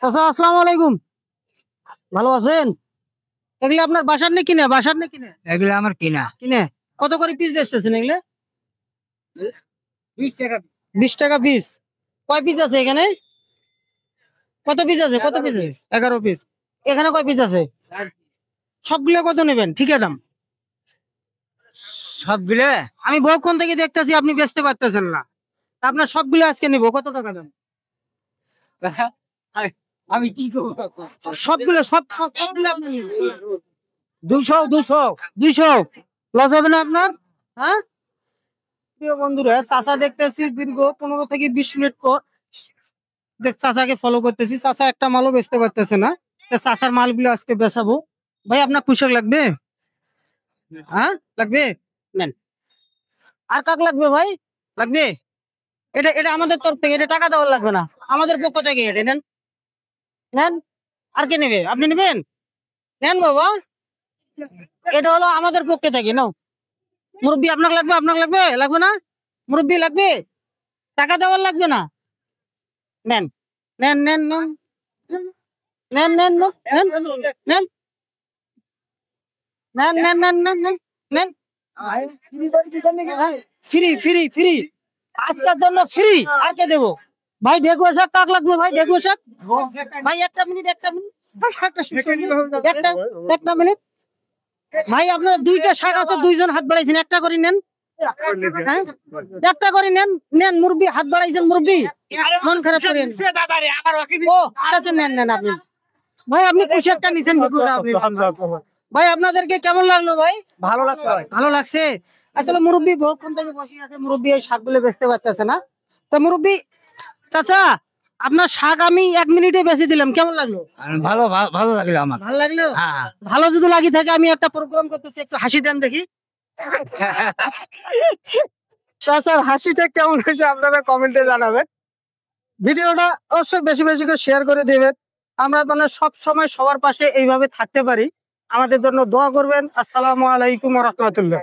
চাচা আসসালামু আলাইকুম, ভালো আছেন? এগুলো আপনার বাসার না কিনে? এগুলো আমার কিনা। কিনে। কত করে পিস বেচতেছেন এগুলো? 20 টাকা। 20 টাকা পিস। কয় পিস আছে এখানে? কত পিস আছে? 11 পিস। এখানে কয় পিস আছে? সবগুলো কত নেবেন ঠিকা দাম? সবগুলো আমি বহুক্ষণ থেকে দেখতেছি আপনি বেচতে পারতেছেন না, তা আপনার সবগুলো আজকে নিবো। কত টাকা দাম? আমি কি করবো? সবগুলো আপনি নিবেন। 200 200 200 লস হবে না আপনার? হ্যাঁ প্রিয় বন্ধুরা, চাচা দেখতেছি দীর্ঘ 15 থেকে 20 মিনিট পর চাচাকে ফলো করতেছি। চাচা একটা মালও বেচতে পারতেছে না, চাচার মালগুলো আজকে বেচাবো। ভাই আপনার পোশাক লাগবে? হ্যাঁ লাগবে, নেন। আর কাক লাগবে ভাই? লাগবে? এটা এটা আমাদের তরফ থেকে, এটা টাকা দেওয়ার লাগবে না, আমাদের পক্ষ থেকে এটা নেন। নেন। আর কে নেবে? আপনি নেবেন? নেন বাবা, এটা হলো আমাদের পক্ষে থেকে। নাও মুরব্বী, আপনার লাগবে? লাগবে না? মুরব্বী লাগবে? টাকা দেওয়ার লাগবে না, নেন। নেন নেন নেন নেন নেন নেন নেন নেন নেন নেন নেন নেন নেন। ফ্রি ফ্রি ফ্রি, আজকের জন্য ফ্রি। আর কে দেবো ভাই? ডেকু শাক কাক লাগবে ভাই? ডেকু শাক ভাই, একটা মিনিট একটা মিনিট ভাই, আপনার 2টা শাক আছে, 2জন হাত বাড়াইছেন, একটা করে নেন। হ্যাঁ একটা করে নেন। নেন মুরব্বী, হাত বাড়াইছেন মুরব্বী, মন খারাপ করেন। ও আচ্ছা, নেন নেন আপনি। ভাই আপনি পোশাকটা নিছেন ভাই, আপনাদেরকে কেমন লাগলো ভাই? ভালো লাগছে ভাই। ভালো লাগছে। আসলে মুরব্বী বহুক্ষণ থেকে বসে আছে, মুরব্বী এই শাকগুলো বেচতে পারতেছে না। তা মুরব্বী, চাচা আপনার শাক আমি 1 মিনিটে বেচে দিলাম, কেমন লাগলো? ভালো ভালো লাগলো আমার। ভালো লাগলো? হ্যাঁ। ভালো যদি লাগি থাকে আমি একটা প্রোগ্রাম করতেছি, একটু হাসি দেন দেখি। চাচার হাসিটা কেমন হয়েছে আপনারা কমেন্টে জানাবেন। ভিডিওটা অবশ্যই বেশি বেশি করে শেয়ার করে দেবেন। আমরা যেন সব সময় সবার পাশে এইভাবে থাকতে পারি। আমাদের জন্য দোয়া করবেন। আসসালামু আলাইকুম ওয়া রাহমাতুল্লাহ।